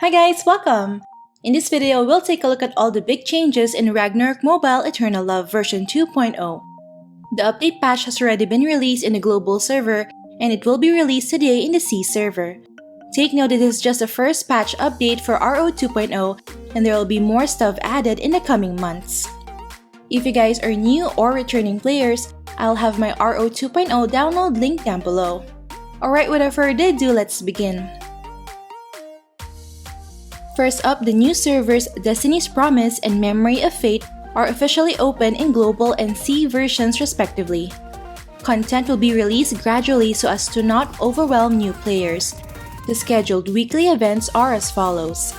Hi guys, welcome! In this video, we'll take a look at all the big changes in Ragnarok Mobile Eternal Love version 2.0. The update patch has already been released in the global server and it will be released today in the C server. Take note that this is just the first patch update for RO 2.0 and there will be more stuff added in the coming months. If you guys are new or returning players, I'll have my RO 2.0 download link down below. Alright, without further ado, let's begin. First up, the new servers Destiny's Promise and Memory of Fate are officially open in Global and C versions respectively. Content will be released gradually so as to not overwhelm new players. The scheduled weekly events are as follows.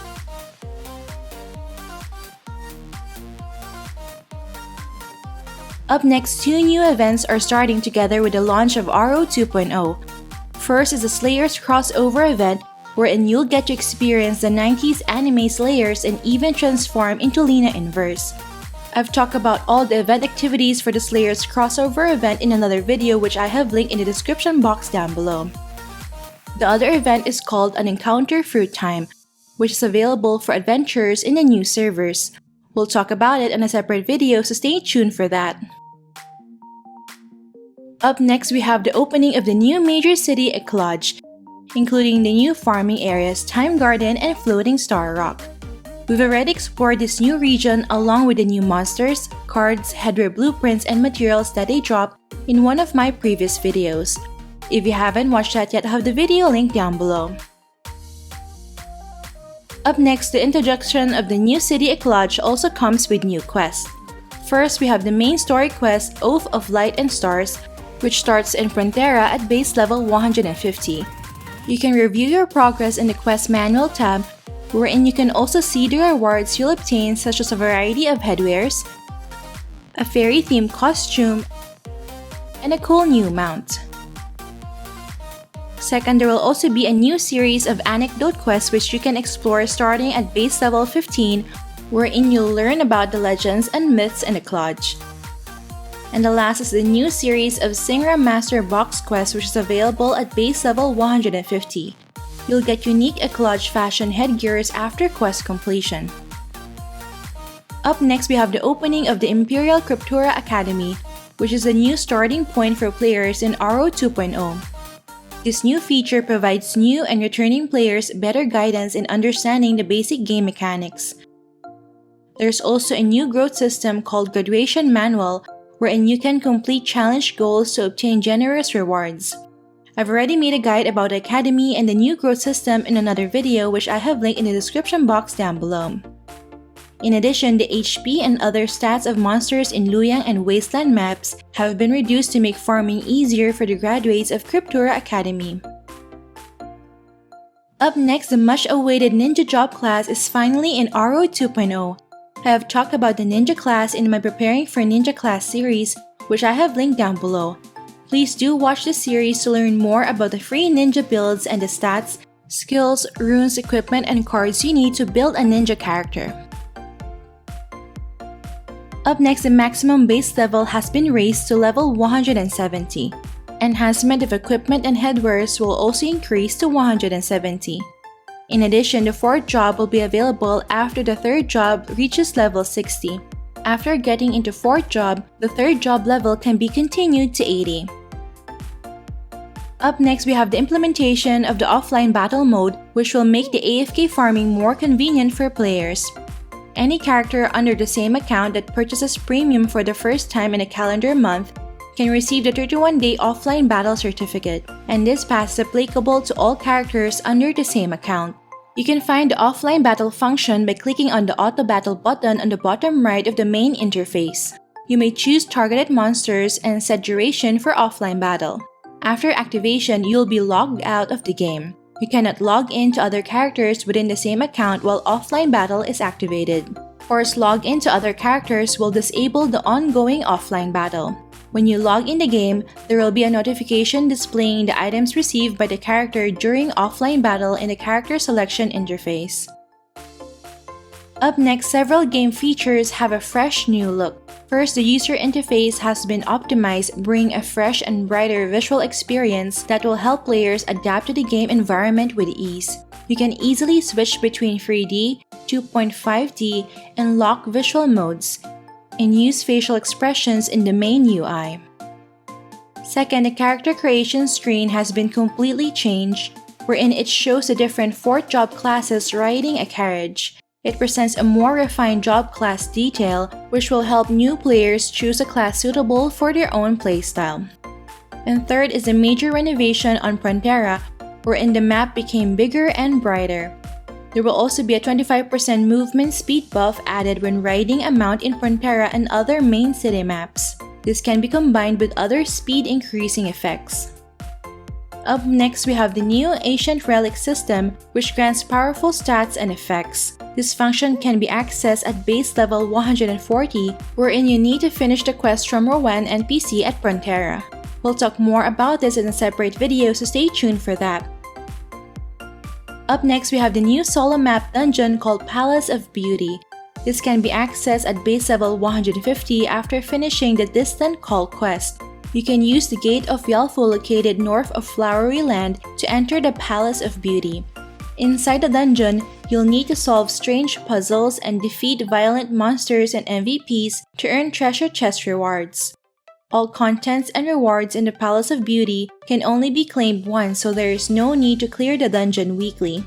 Up next, two new events are starting together with the launch of RO 2.0. First is the Slayers crossover event, wherein you'll get to experience the 90s anime Slayers and even transform into Lina Inverse. I've talked about all the event activities for the Slayers crossover event in another video which I have linked in the description box down below. The other event is called an Encounter Fruit Time, which is available for adventurers in the new servers. We'll talk about it in a separate video, so stay tuned for that. Up next, we have the opening of the new major city Eclage, including the new farming areas Time Garden and Floating Star Rock. We've already explored this new region along with the new monsters, cards, headwear blueprints, and materials that they drop in one of my previous videos. If you haven't watched that yet, I have the video link down below. Up next, the introduction of the new city Eclage also comes with new quests. First, we have the main story quest Oath of Light and Stars, which starts in Frontera at base level 150. You can review your progress in the Quest Manual tab, wherein you can also see the rewards you'll obtain, such as a variety of headwears, a fairy-themed costume, and a cool new mount. Second, there will also be a new series of anecdote quests which you can explore starting at base level 15, wherein you'll learn about the legends and myths in Eclage. And the last is the new series of Singra Master Box Quest, which is available at base level 150. You'll get unique Eclage fashion headgears after quest completion. Up next, we have the opening of the Imperial Cryptura Academy, which is a new starting point for players in RO 2.0. This new feature provides new and returning players better guidance in understanding the basic game mechanics. There's also a new growth system called Graduation Manual, wherein you can complete challenge goals to obtain generous rewards. I've already made a guide about the Academy and the new growth system in another video which I have linked in the description box down below. In addition, the HP and other stats of monsters in Luyang and Wasteland maps have been reduced to make farming easier for the graduates of Cryptura Academy. Up next, the much-awaited Ninja Job class is finally in RO 2.0. I have talked about the Ninja class in my Preparing for Ninja class series, which I have linked down below. Please do watch this series to learn more about the free ninja builds and the stats, skills, runes, equipment, and cards you need to build a ninja character. Up next, the maximum base level has been raised to level 170. Enhancement of equipment and headwears will also increase to 170. In addition, the fourth job will be available after the third job reaches level 60. After getting into fourth job, the third job level can be continued to 80. Up next, we have the implementation of the offline battle mode, which will make the AFK farming more convenient for players. Any character under the same account that purchases premium for the first time in a calendar month can receive the 31-day offline battle certificate, and this pass is applicable to all characters under the same account. You can find the offline battle function by clicking on the Auto Battle button on the bottom right of the main interface. You may choose targeted monsters and set duration for offline battle. After activation, you'll be logged out of the game. You cannot log in to other characters within the same account while offline battle is activated. Force log in to other characters will disable the ongoing offline battle. When you log in the game, there will be a notification displaying the items received by the character during offline battle in the character selection interface. Up next, several game features have a fresh new look. First, the user interface has been optimized, bringing a fresh and brighter visual experience that will help players adapt to the game environment with ease. You can easily switch between 3D, 2.5D, and lock visual modes, and use facial expressions in the main UI. Second, the character creation screen has been completely changed, wherein it shows the different 4th job classes riding a carriage. It presents a more refined job class detail, which will help new players choose a class suitable for their own playstyle. And third is a major renovation on Frontera, wherein the map became bigger and brighter. There will also be a 25% movement speed buff added when riding a mount in Frontera and other main city maps. This can be combined with other speed increasing effects. Up next, we have the new Ancient Relic system, which grants powerful stats and effects. This function can be accessed at base level 140, wherein you need to finish the quest from Rowan NPC at Frontera. We'll talk more about this in a separate video, so stay tuned for that. Up next, we have the new solo map dungeon called Palace of Beauty. This can be accessed at base level 150 after finishing the Distant Call quest. You can use the Gate of Yalfu located north of Flowery Land to enter the Palace of Beauty. Inside the dungeon, you'll need to solve strange puzzles and defeat violent monsters and MVPs to earn treasure chest rewards. All contents and rewards in the Palace of Beauty can only be claimed once, so there is no need to clear the dungeon weekly.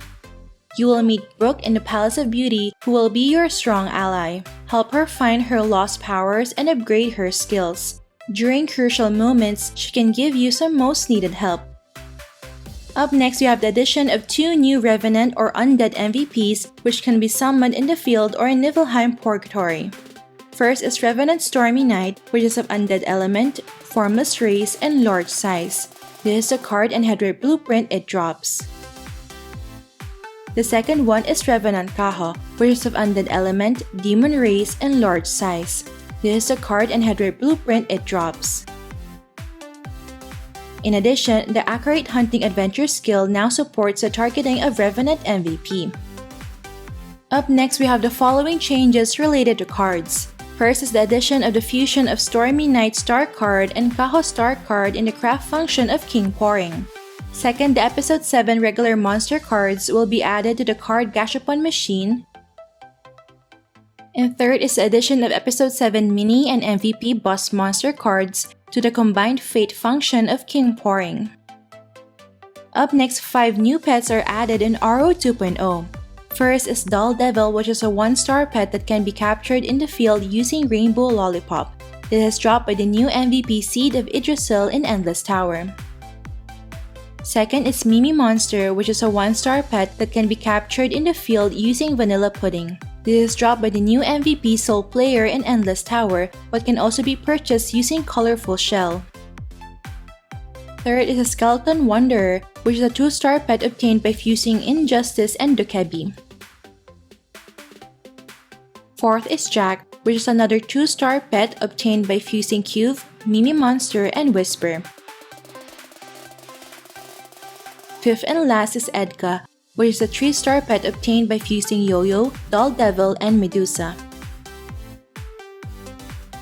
You will meet Brooke in the Palace of Beauty, who will be your strong ally. Help her find her lost powers and upgrade her skills. During crucial moments, she can give you some most needed help. Up next, we have the addition of 2 new Revenant or Undead MVPs, which can be summoned in the field or in Niflheim Purgatory. First is Revenant Stormy Knight, which is of Undead element, Formless race, and large size. This is the card and head rate blueprint it drops. The second one is Revenant Kaho, which is of Undead element, Demon race, and large size. This is the card and head rate blueprint it drops. In addition, the Accurate Hunting Adventure skill now supports the targeting of Revenant MVP. Up next, we have the following changes related to cards. First is the addition of the fusion of Stormy Knight Star card and Kaho Star card in the craft function of King Pouring. Second, the Episode 7 regular monster cards will be added to the card Gashapon machine. And third is the addition of Episode 7 mini and MVP boss monster cards to the combined fate function of King Pouring. Up next, 5 new pets are added in RO 2.0. First is Dull Devil, which is a 1-star pet that can be captured in the field using Rainbow Lollipop. It is dropped by the new MVP Seed of Idrisil in Endless Tower. Second is Mimi Monster, which is a 1-star pet that can be captured in the field using Vanilla Pudding. This is dropped by the new MVP Soul Player in Endless Tower, but can also be purchased using Colorful Shell. Third is a Skeleton Wanderer, which is a 2-star pet obtained by fusing Injustice and Dokebi. Fourth is Jack, which is another 2-star pet obtained by fusing Cube, Mimi Monster, and Whisper. Fifth and last is Edka, which is a 3-star pet obtained by fusing Yo-Yo, Dull Devil, and Medusa.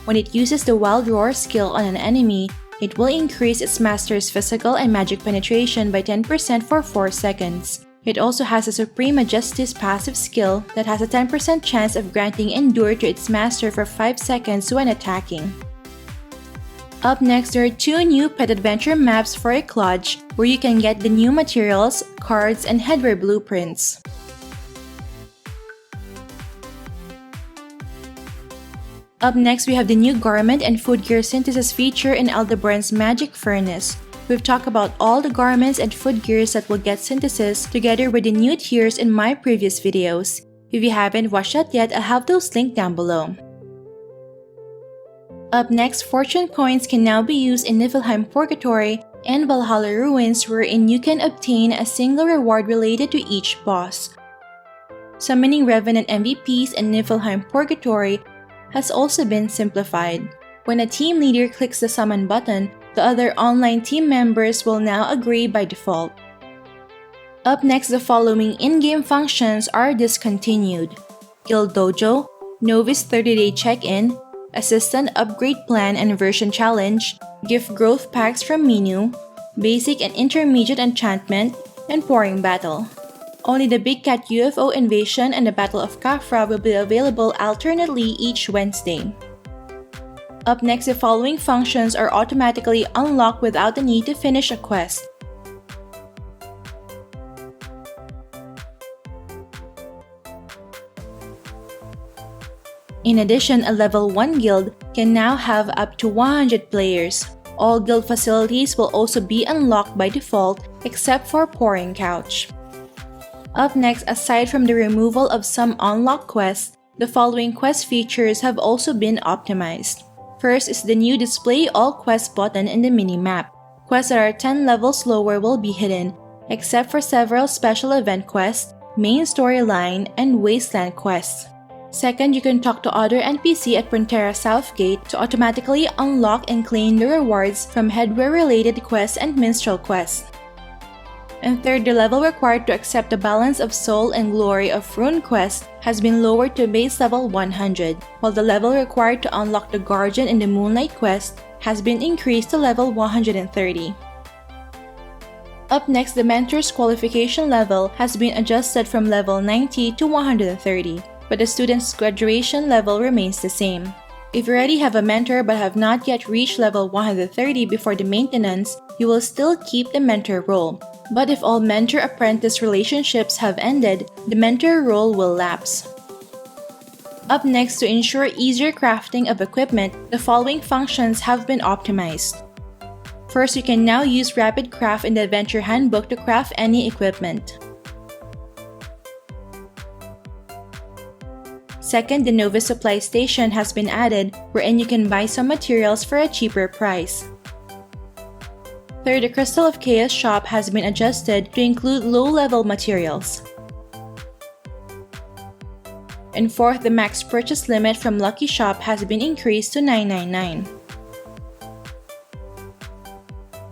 When it uses the Wild Roar skill on an enemy, it will increase its master's physical and magic penetration by 10% for 4 seconds. It also has a Supreme Majesty's passive skill that has a 10% chance of granting Endure to its master for 5 seconds when attacking. Up next, there are 2 new pet adventure maps for Eclage, where you can get the new materials, cards, and headwear blueprints. Up next, we have the new garment and food gear synthesis feature in Aldebaran's Magic Furnace. We've talked about all the garments and food gears that will get synthesis together with the new tiers in my previous videos. If you haven't watched that yet, I'll have those linked down below. Up next, fortune coins can now be used in Niflheim Purgatory and Valhalla Ruins, wherein you can obtain a single reward related to each boss. Summoning Revenant MVPs in Niflheim Purgatory has also been simplified. When a team leader clicks the summon button, the other online team members will now agree by default. Up next, the following in-game functions are discontinued: Guild Dojo, Novice 30-day check-in, Assistant Upgrade Plan and Version Challenge, Gift Growth Packs from Minu, Basic and Intermediate Enchantment, and Pouring Battle. Only the Big Cat UFO Invasion and the Battle of Campfire will be available alternately each Wednesday. Up next, the following functions are automatically unlocked without the need to finish a quest. In addition, a level 1 guild can now have up to 100 players. All guild facilities will also be unlocked by default except for Pouring Couch. Up next, aside from the removal of some unlocked quests, the following quest features have also been optimized. First is the new Display All Quests button in the mini-map. Quests that are 10 levels lower will be hidden, except for several special event quests, main storyline, and wasteland quests. Second, you can talk to other NPC at Cryptura South Gate to automatically unlock and claim the rewards from headwear-related quests and minstrel quests. And third, the level required to accept the Balance of Soul and Glory of Rune quest has been lowered to base level 100, while the level required to unlock the Guardian in the Moonlight quest has been increased to level 130. Up next, the Mentor's qualification level has been adjusted from level 90 to 130, but the student's graduation level remains the same. If you already have a mentor but have not yet reached level 130 before the maintenance, you will still keep the mentor role. But if all mentor-apprentice relationships have ended, the mentor role will lapse. Up next, to ensure easier crafting of equipment, the following functions have been optimized. First, you can now use Rapid Craft in the Adventure Handbook to craft any equipment. Second, the Novice Supply Station has been added, wherein you can buy some materials for a cheaper price. Third, the Crystal of Chaos shop has been adjusted to include low-level materials. And fourth, the max purchase limit from Lucky Shop has been increased to 999.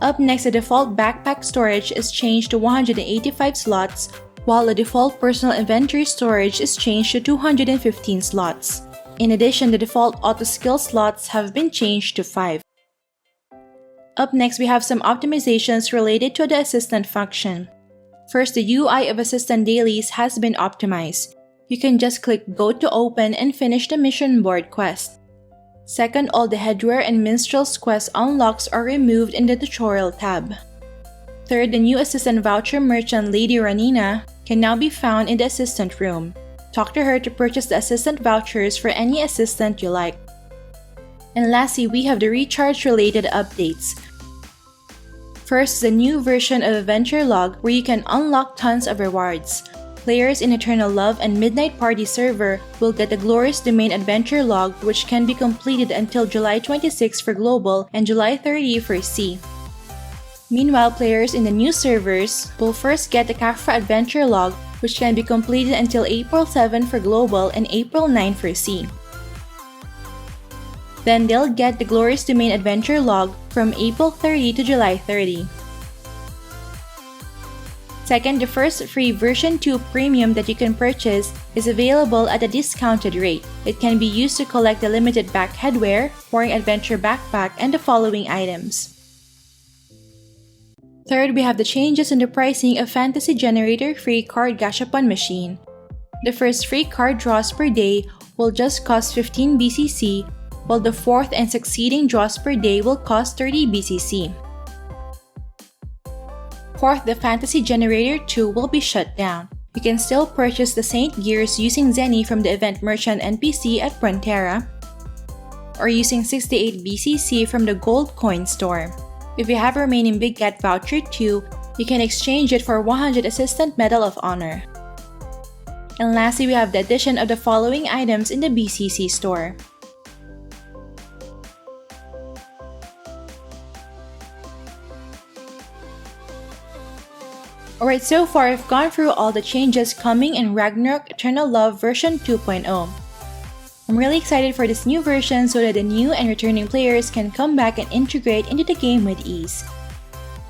Up next, the default backpack storage is changed to 185 slots, while the default personal inventory storage is changed to 215 slots. In addition, the default auto-skill slots have been changed to 5. Up next, we have some optimizations related to the assistant function. First, the UI of assistant dailies has been optimized. You can just click Go to open and finish the mission board quest. Second, all the headwear and minstrels quest unlocks are removed in the tutorial tab. Third, the new assistant voucher merchant Lady Ranina can now be found in the assistant room. Talk to her to purchase the assistant vouchers for any assistant you like. And lastly, we have the recharge-related updates. First, the new version of Adventure Log where you can unlock tons of rewards. Players in Eternal Love and Midnight Party server will get the Glorious Domain Adventure Log, which can be completed until July 26 for Global and July 30 for C. Meanwhile, players in the new servers will first get the Campfire Adventure Log, which can be completed until April 7 for Global and April 9 for C. Then they'll get the Glorious Domain Adventure Log from April 30 to July 30. Second, the first free version 2 premium that you can purchase is available at a discounted rate. It can be used to collect the limited back headwear, Pouring Adventure backpack, and the following items. Third, we have the changes in the pricing of Fantasy Generator free card gashapon machine. The first free card draws per day will just cost 15 BCC, while the fourth and succeeding draws per day will cost 30 BCC. Fourth, the Fantasy Generator 2 will be shut down. You can still purchase the Saint Gears using Zenny from the Event Merchant NPC at Cryptura, or using 68 BCC from the Gold Coin store. If you have a remaining Big Cat Voucher 2, you can exchange it for 100 Assistant Medal of Honor. And lastly, we have the addition of the following items in the BCC store. Alright, so far I've gone through all the changes coming in Ragnarok Eternal Love version 2.0. I'm really excited for this new version so that the new and returning players can come back and integrate into the game with ease.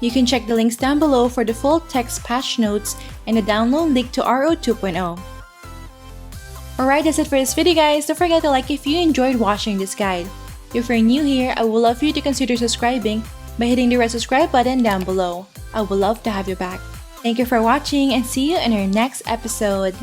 You can check the links down below for the full text patch notes and the download link to RO 2.0. Alright, that's it for this video guys. Don't forget to like if you enjoyed watching this guide. If you're new here, I would love for you to consider subscribing by hitting the red subscribe button down below. I would love to have you back. Thank you for watching and see you in our next episode.